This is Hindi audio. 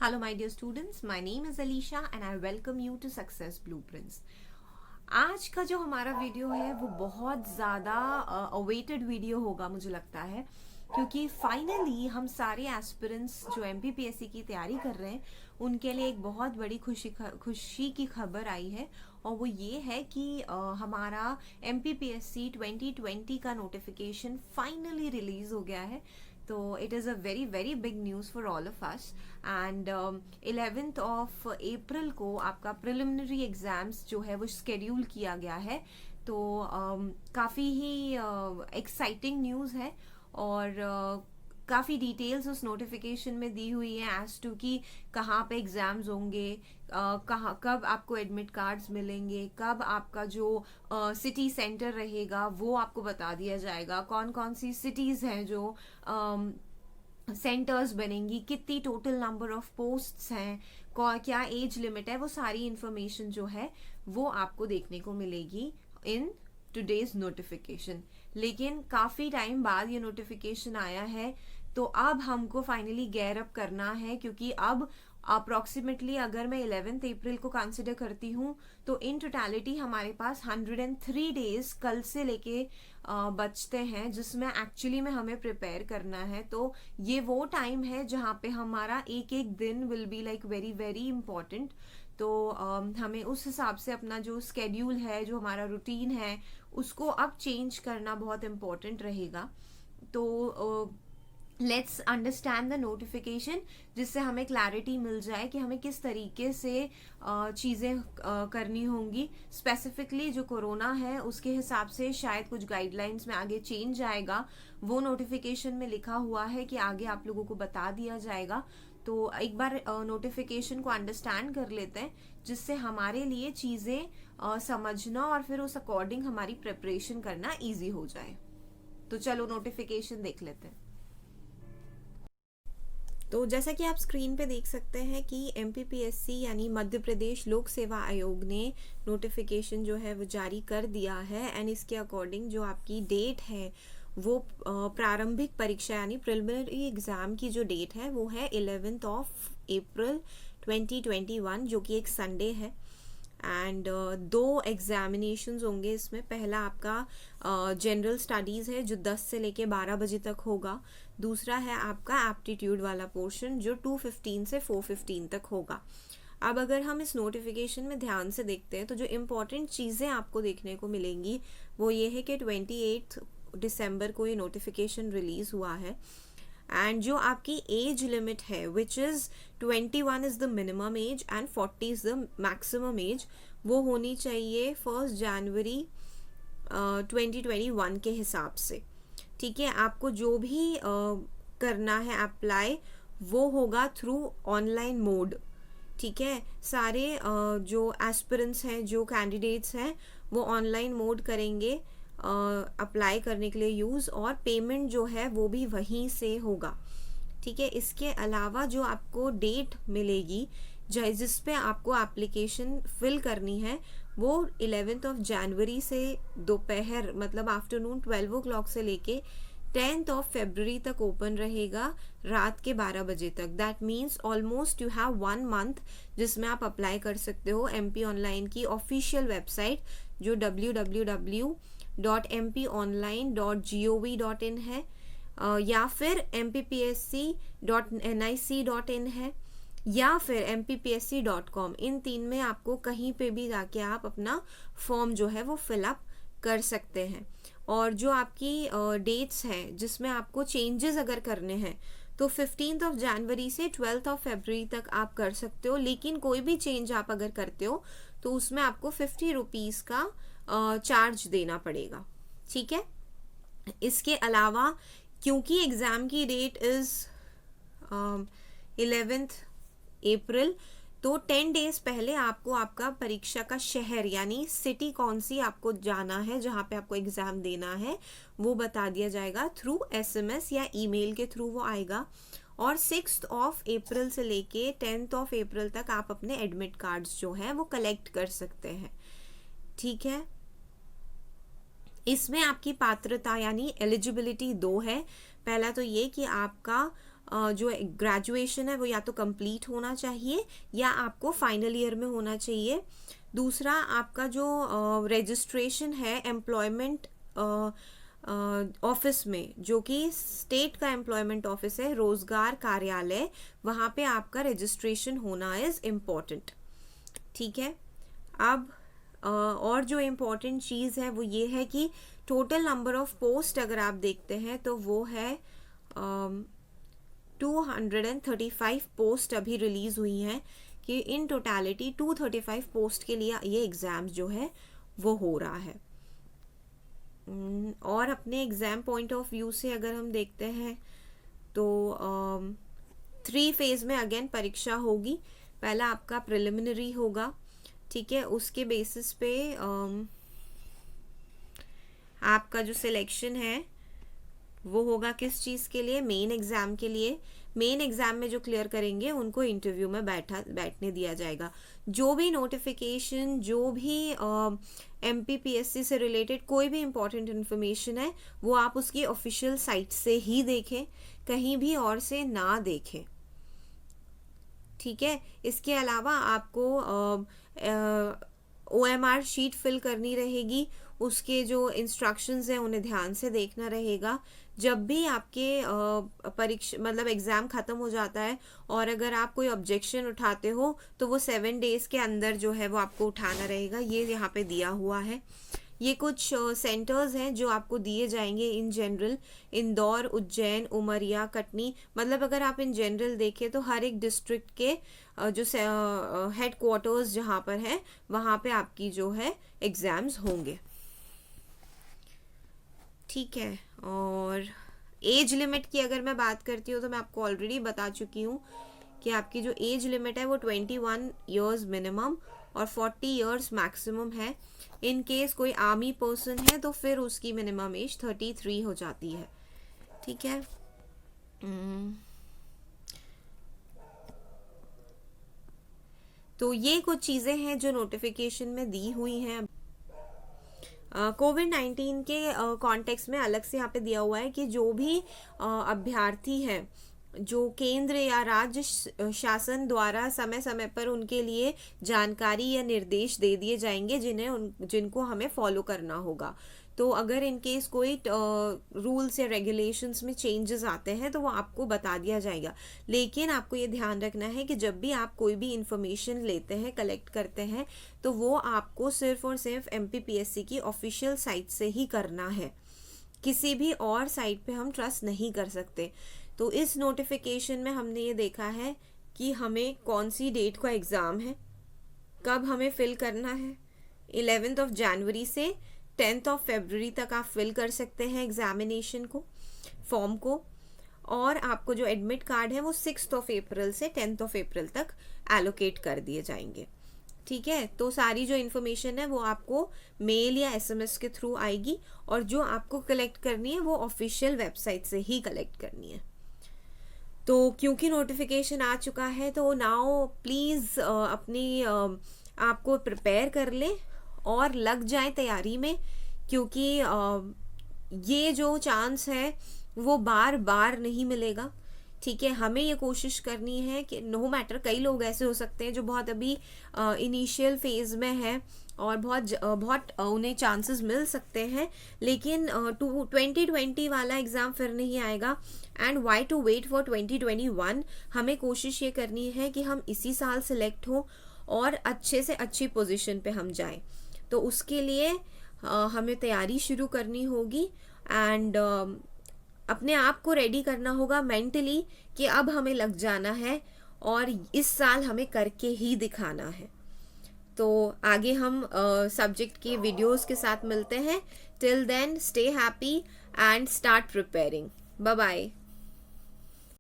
Hello, my dear students. My name is Alicia and I welcome you to Success Blueprints. आज का जो हमारा वीडियो है वो बहुत ज़्यादा अवेटेड वीडियो होगा मुझे लगता है, क्योंकि फाइनली हम सारे एस्पिरेंट्स जो MPPSC की तैयारी कर रहे हैं उनके लिए एक बहुत बड़ी खुशी की खबर आई है। और वो ये है कि हमारा MPPSC 2020 का नोटिफिकेशन फाइनली रिलीज हो गया है। तो it is a very very big news for all of us. And 11th of April को आपका प्रिलिमिनरी एग्जाम्स जो है वो शेड्यूल किया गया है। तो काफ़ी ही एक्साइटिंग न्यूज़ है और काफ़ी डिटेल्स उस नोटिफिकेशन में दी हुई है एज टू कि कहाँ पे एग्ज़ाम्स होंगे, कहाँ कब आपको एडमिट कार्ड्स मिलेंगे, कब आपका जो सिटी सेंटर रहेगा वो आपको बता दिया जाएगा, कौन कौन सी सिटीज़ हैं जो सेंटर्स बनेंगी, कितनी टोटल नंबर ऑफ पोस्ट्स हैं, क्या एज लिमिट है, वो सारी इंफॉर्मेशन जो है वो आपको देखने को मिलेगी इन टुडेज नोटिफिकेशन। लेकिन काफ़ी टाइम बाद ये नोटिफिकेशन आया है, तो अब हमको फाइनली गेयर अप करना है, क्योंकि अब अप्रॉक्सीमेटली अगर मैं 11th अप्रैल को कंसिडर करती हूँ तो इन टोटलिटी हमारे पास 103 डेज कल से लेके बचते हैं, जिसमें एक्चुअली में हमें प्रिपेयर करना है। तो ये वो टाइम है जहाँ पे हमारा एक एक दिन will be like very very important. तो हमें उस हिसाब से अपना जो स्केड्यूल है, जो हमारा रूटीन है, उसको अब चेंज करना बहुत इम्पोर्टेंट रहेगा। तो लेट्स अंडरस्टैंड द नोटिफिकेशन, जिससे हमें क्लैरिटी मिल जाए कि हमें किस तरीके से चीज़ें करनी होंगी। स्पेसिफिकली जो कोरोना है उसके हिसाब से शायद कुछ गाइडलाइंस में आगे चेंज आएगा, वो नोटिफिकेशन में लिखा हुआ है कि आगे आप लोगों को बता दिया जाएगा। तो एक बार नोटिफिकेशन को अंडरस्टैंड कर लेते हैं, जिससे हमारे लिए चीज़ें समझना और फिर उस अकॉर्डिंग हमारी प्रिपरेशन करना ईजी हो जाए। तो चलो नोटिफिकेशन देख लेते हैं। तो जैसा कि आप स्क्रीन पे देख सकते हैं कि MPPSC यानी मध्य प्रदेश लोक सेवा आयोग ने नोटिफिकेशन जो है वो जारी कर दिया है। एंड इसके अकॉर्डिंग जो आपकी डेट है वो प्रारंभिक परीक्षा यानी प्रिलिमिनरी एग्ज़ाम की जो डेट है वो है 11th ऑफ अप्रैल 2021, जो कि एक संडे है। एंड 2 एग्जामिनेशंस होंगे इसमें। पहला आपका जनरल स्टडीज़ है जो 10 से लेके 12 बजे तक होगा। दूसरा है आपका एप्टीट्यूड वाला पोर्शन जो 2:15 से 4:15 तक होगा। अब अगर हम इस नोटिफिकेशन में ध्यान से देखते हैं तो जो इम्पोर्टेंट चीज़ें आपको देखने को मिलेंगी वो ये है कि 28 दिसंबर को ये नोटिफिकेशन रिलीज़ हुआ है। एंड जो आपकी एज लिमिट है which is 21 is the minimum age and 40 is the maximum age, वो होनी चाहिए 1 जनवरी 2021 के हिसाब से। ठीक है, आपको जो भी करना है अप्लाई वो होगा थ्रू ऑनलाइन मोड। ठीक है, सारे जो एस्पिरेंट्स हैं, जो कैंडिडेट्स हैं, वो ऑनलाइन मोड करेंगे अप्लाई करने के लिए यूज़, और पेमेंट जो है वो भी वहीं से होगा। ठीक है, इसके अलावा जो आपको डेट मिलेगी जिस पे आपको एप्लीकेशन फिल करनी है वो 11th ऑफ जनवरी से दोपहर मतलब आफ्टरनून 12 o'clock से लेके 10th ऑफ फरवरी तक ओपन रहेगा रात के 12 बजे तक। That means almost you have 1 month जिसमें आप अप्लाई कर सकते हो। MP ऑनलाइन की ऑफिशियल वेबसाइट जो www.mponline.gov.in है, या फिर mppsc.nic.in है, या फिर mppsc.com, इन 3 में आपको कहीं पे भी जाके आप अपना फॉर्म जो है वो फिलअप कर सकते हैं। और जो आपकी डेट्स हैं जिसमें आपको चेंजेस अगर करने हैं तो 15th ऑफ जनवरी से 12th ऑफ फरवरी तक आप कर सकते हो। लेकिन कोई भी चेंज आप अगर करते हो तो उसमें आपको 50 रुपीज़ का चार्ज देना पड़ेगा। ठीक है, इसके अलावा क्योंकि एग्ज़ाम की डेट इज़ 11th अप्रैल, तो 10 डेज पहले आपको आपका परीक्षा का शहर यानी सिटी कौन सी आपको जाना है, जहाँ पे आपको एग्ज़ाम देना है, वो बता दिया जाएगा थ्रू SMS या ईमेल के थ्रू वो आएगा। और 6th ऑफ अप्रैल से लेके 10th ऑफ अप्रैल तक आप अपने एडमिट कार्ड्स जो हैं वो कलेक्ट कर सकते हैं। ठीक है, इसमें आपकी पात्रता यानी एलिजिबिलिटी 2 है। पहला तो ये कि आपका जो ग्रेजुएशन है वो या तो कंप्लीट होना चाहिए या आपको फाइनल ईयर में होना चाहिए। दूसरा, आपका जो रजिस्ट्रेशन है एम्प्लॉयमेंट ऑफिस में, जो कि स्टेट का एम्प्लॉयमेंट ऑफिस है, रोजगार कार्यालय, वहाँ पे आपका रजिस्ट्रेशन होना इज इम्पॉर्टेंट। ठीक है। अब और जो इम्पॉर्टेंट चीज़ है वो ये है कि टोटल नंबर ऑफ पोस्ट अगर आप देखते हैं तो वो है 235 पोस्ट अभी रिलीज हुई हैं, कि इन टोटालिटी 235 पोस्ट के लिए ये एग्ज़ाम जो है वो हो रहा है। और अपने एग्ज़ाम पॉइंट ऑफ व्यू से अगर हम देखते हैं तो 3 फेज़ में अगेन परीक्षा होगी। पहला आपका प्रिलिमिनरी होगा, ठीक है, उसके बेसिस पे आपका जो सिलेक्शन है वो होगा किस चीज़ के लिए, मेन एग्ज़ाम के लिए। मेन एग्ज़ाम में जो क्लियर करेंगे उनको इंटरव्यू में बैठने दिया जाएगा। जो भी नोटिफिकेशन, जो भी MPPSC से रिलेटेड कोई भी इम्पोर्टेंट इन्फॉर्मेशन है वो आप उसकी ऑफिशियल साइट से ही देखें, कहीं भी और से ना देखें। ठीक है। इसके अलावा आपको OMR शीट फिल करनी रहेगी, उसके जो इंस्ट्रक्शंस हैं उन्हें ध्यान से देखना रहेगा। जब भी आपके परीक्षा मतलब एग्ज़ाम ख़त्म हो जाता है और अगर आप कोई ऑब्जेक्शन उठाते हो तो वो 7 डेज़ के अंदर जो है वो आपको उठाना रहेगा। ये यहाँ पे दिया हुआ है। ये कुछ सेंटर्स हैं जो आपको दिए जाएंगे इन जनरल, इंदौर, उज्जैन, उमरिया, कटनी। मतलब अगर आप इन जनरल देखें तो हर एक डिस्ट्रिक्ट के जो हेड क्वार्टर्स जहाँ पर है वहाँ पे आपकी जो है एग्ज़ाम्स होंगे। ठीक है। और एज लिमिट की अगर मैं बात करती हूँ तो मैं आपको ऑलरेडी बता चुकी हूँ कि आपकी जो एज लिमिट है वो 21 ईयर्स मिनिमम और 40 ईयर्स मैक्सिमम है। इन केस कोई आर्मी पर्सन है तो फिर उसकी मिनिमम एज 33 हो जाती है। ठीक है। तो ये कुछ चीज़ें हैं जो नोटिफिकेशन में दी हुई हैं। कोविड-19 के कॉन्टेक्स्ट में अलग से यहाँ पे दिया हुआ है कि जो भी अभ्यर्थी हैं जो केंद्र या राज्य शासन द्वारा समय समय पर उनके लिए जानकारी या निर्देश दे दिए जाएंगे जिनको हमें फॉलो करना होगा। तो अगर इन केस कोई रूल्स या रेगुलेशंस में चेंजेस आते हैं तो वो आपको बता दिया जाएगा। लेकिन आपको ये ध्यान रखना है कि जब भी आप कोई भी इंफॉर्मेशन लेते हैं, कलेक्ट करते हैं, तो वो आपको सिर्फ और सिर्फ MPPSC की ऑफिशियल साइट से ही करना है। किसी भी और साइट पे हम ट्रस्ट नहीं कर सकते। तो इस नोटिफिकेशन में हमने ये देखा है कि हमें कौन सी डेट का एग्ज़ाम है, कब हमें फिल करना है। 11 जनवरी से 10 फरवरी तक आप फिल कर सकते हैं एग्जामिनेशन को, फॉर्म को। और आपको जो एडमिट कार्ड है वो 6 अप्रैल से 10 अप्रैल तक एलोकेट कर दिए जाएंगे। ठीक है। तो सारी जो इन्फॉर्मेशन है वो आपको मेल या SMS के थ्रू आएगी और जो आपको कलेक्ट करनी है वो ऑफिशियल वेबसाइट से ही कलेक्ट करनी है। तो क्योंकि नोटिफिकेशन आ चुका है तो नाउ प्लीज़ अपनी आपको प्रिपेयर कर लें और लग जाए तैयारी में, क्योंकि ये जो चांस है वो बार बार नहीं मिलेगा। ठीक है। हमें ये कोशिश करनी है कि नो मैटर, कई लोग ऐसे हो सकते हैं जो बहुत अभी इनिशियल फेज में है और बहुत उन्हें चांसेस मिल सकते हैं, लेकिन 2020 वाला एग्ज़ाम फिर नहीं आएगा। And why to wait for 2021। हमें कोशिश ये करनी है कि हम इसी साल सिलेक्ट हो और अच्छे से अच्छी पोजीशन पे हम जाएं। तो उसके लिए हमें तैयारी शुरू करनी होगी एंड अपने आप को रेडी करना होगा मेंटली कि अब हमें लग जाना है और इस साल हमें करके ही दिखाना है। तो आगे हम सब्जेक्ट की वीडियोस के साथ मिलते हैं। Till then stay happy and start preparing. Bye bye.